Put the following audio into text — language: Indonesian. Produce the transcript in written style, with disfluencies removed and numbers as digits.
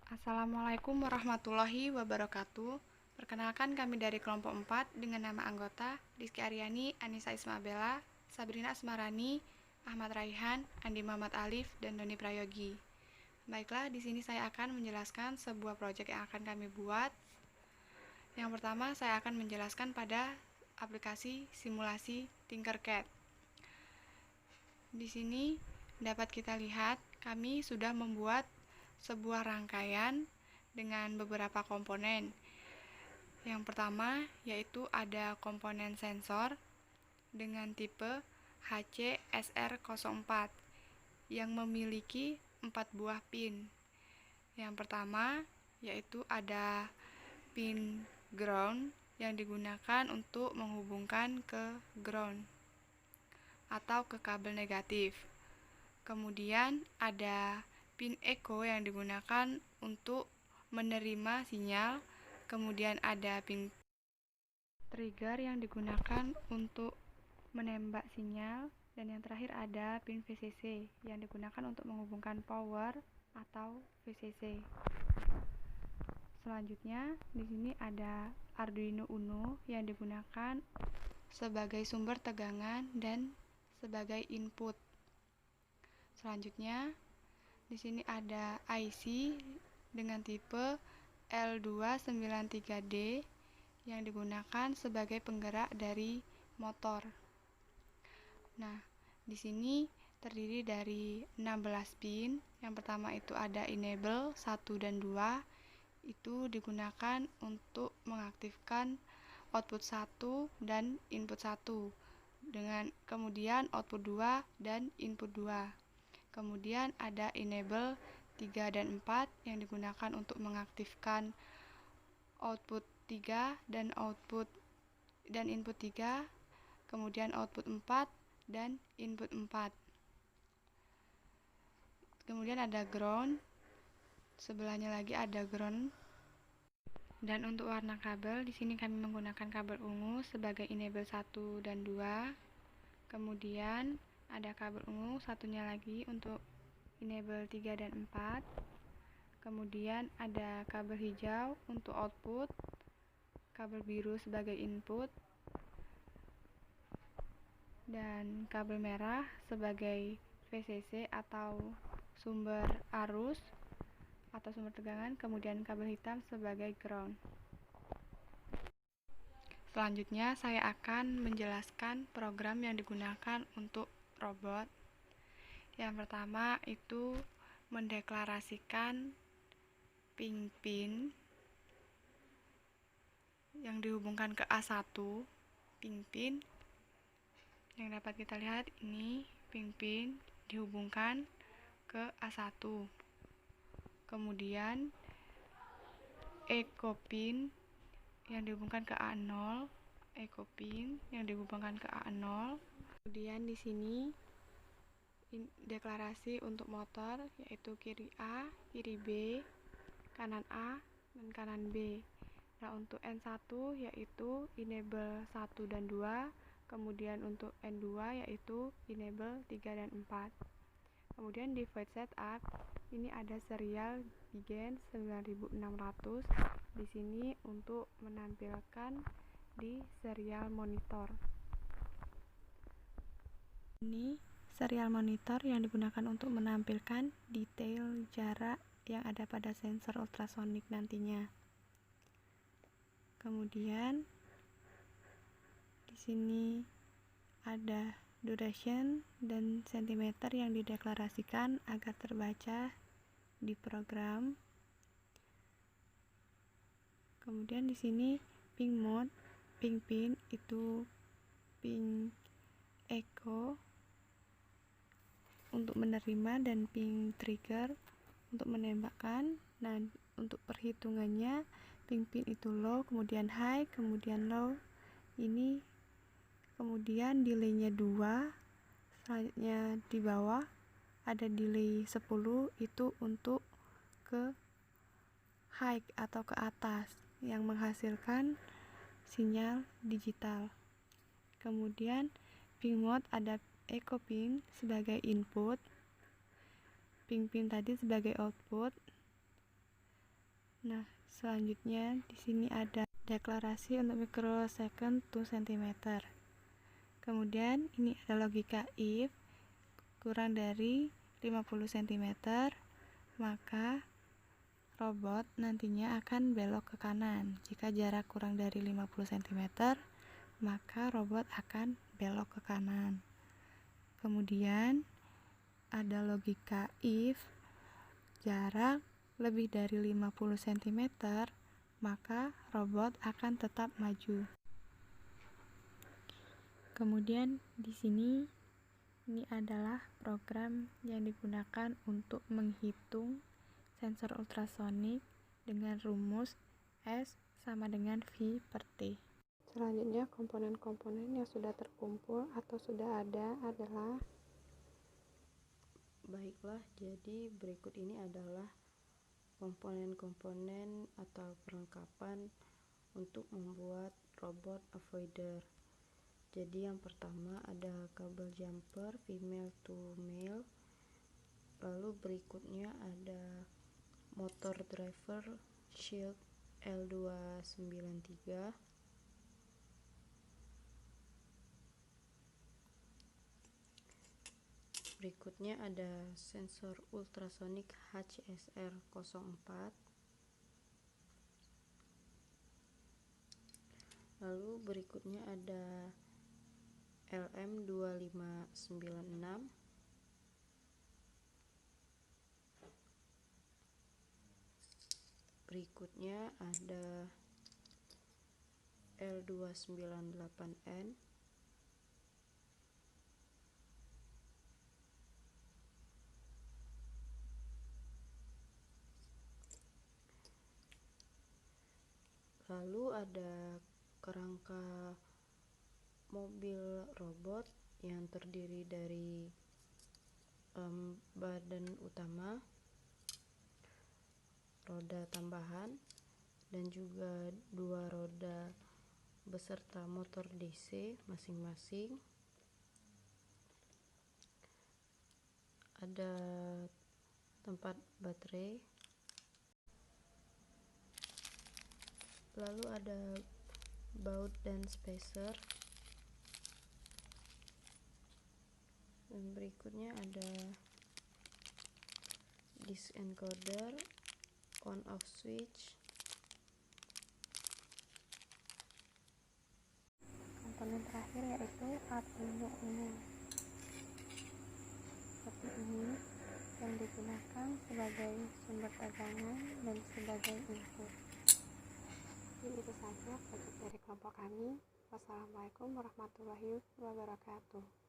Assalamualaikum warahmatullahi wabarakatuh. Perkenalkan kami dari kelompok 4 dengan nama anggota Rizky Aryani, Anissa Ismabella, Sabrina Asmarani, Ahmad Raihan, Andi Muhammad Alif, dan Doni Prayogi. Baiklah, di sini saya akan menjelaskan sebuah proyek yang akan kami buat. Yang pertama, saya akan menjelaskan pada aplikasi simulasi Tinkercad. Di sini dapat kita lihat kami sudah membuat sebuah rangkaian dengan beberapa komponen. Yang pertama yaitu ada komponen sensor dengan tipe HC-SR04 yang memiliki 4 buah pin. Yang pertama yaitu ada pin ground yang digunakan untuk menghubungkan ke ground atau ke kabel negatif. Kemudian ada pin echo yang digunakan untuk menerima sinyal. Kemudian ada pin trigger yang digunakan untuk menembak sinyal. Dan yang terakhir ada pin VCC yang digunakan untuk menghubungkan power atau VCC. Selanjutnya di sini ada Arduino Uno yang digunakan sebagai sumber tegangan dan sebagai input. Selanjutnya di sini ada IC dengan tipe L293D yang digunakan sebagai penggerak dari motor. Nah, di sini terdiri dari 16 pin. Yang pertama itu ada enable 1 dan 2. Itu digunakan untuk mengaktifkan output 1 dan input 1. Dengan kemudian output 2 dan input 2. Kemudian ada enable 3 dan 4 yang digunakan untuk mengaktifkan output 3 dan input 3, kemudian output 4 dan input 4. Kemudian ada ground, sebelahnya lagi ada ground. Dan untuk warna kabel di sini kami menggunakan kabel ungu sebagai enable 1 dan 2. Kemudian ada kabel ungu satunya lagi untuk enable 3 dan 4. Kemudian ada kabel hijau untuk output, kabel biru sebagai input, dan kabel merah sebagai VCC atau sumber arus atau sumber tegangan, kemudian kabel hitam sebagai ground. Selanjutnya saya akan menjelaskan program yang digunakan untuk robot. Yang pertama itu mendeklarasikan pin yang dihubungkan ke A1. Pin yang dapat kita lihat ini pin dihubungkan ke A1. Kemudian echo pin yang dihubungkan ke A0, echo pin yang dihubungkan ke A0. Kemudian di sini deklarasi untuk motor yaitu kiri A, kiri B, kanan A, dan kanan B. Nah, untuk N1 yaitu enable 1 dan 2, kemudian untuk N2 yaitu enable 3 dan 4. Kemudian di void setup ini ada serial Bigen 9600 di sini untuk menampilkan di serial monitor. Ini serial monitor yang digunakan untuk menampilkan detail jarak yang ada pada sensor ultrasonik nantinya. Kemudian di sini ada duration dan centimeter yang dideklarasikan agar terbaca di program. Kemudian di sini pin mode, pin itu pin echo untuk menerima dan pin trigger untuk menembakkan. Nah, untuk perhitungannya pin itu low, kemudian high, kemudian low. Ini kemudian delaynya 2. Selanjutnya di bawah ada delay 10, itu untuk ke high atau ke atas yang menghasilkan sinyal digital. Kemudian pin mode ada echo pin sebagai input, pin tadi sebagai output. Nah, selanjutnya di sini ada deklarasi untuk microsecond to centimeter. Kemudian ini ada logika if kurang dari 50 cm, maka robot nantinya akan belok ke kanan. Jika jarak kurang dari 50 cm, maka robot akan belok ke kanan. Kemudian ada logika if jarak lebih dari 50 cm, maka robot akan tetap maju. Kemudian di sini ini adalah program yang digunakan untuk menghitung sensor ultrasonik dengan rumus S sama dengan V per T. Selanjutnya komponen-komponen yang sudah terkumpul atau sudah ada adalah Baiklah, jadi berikut ini adalah komponen-komponen atau perlengkapan untuk membuat robot avoider. Jadi yang pertama ada kabel jumper female to male, lalu berikutnya ada motor driver shield L293, berikutnya ada sensor ultrasonik HCSR04, lalu berikutnya ada LM2596, berikutnya ada L298N, lalu ada kerangka mobil robot yang terdiri dari badan utama, roda tambahan, dan juga dua roda beserta motor DC masing-masing. Ada tempat baterai, lalu ada baut dan spacer, dan berikutnya ada disk encoder, on off switch. komponen terakhir yaitu Arduino Uno. Seperti ini yang digunakan sebagai sumber tegangan dan sebagai input. Jadi itu saja proyek dari kelompok kami. Wassalamualaikum warahmatullahi wabarakatuh.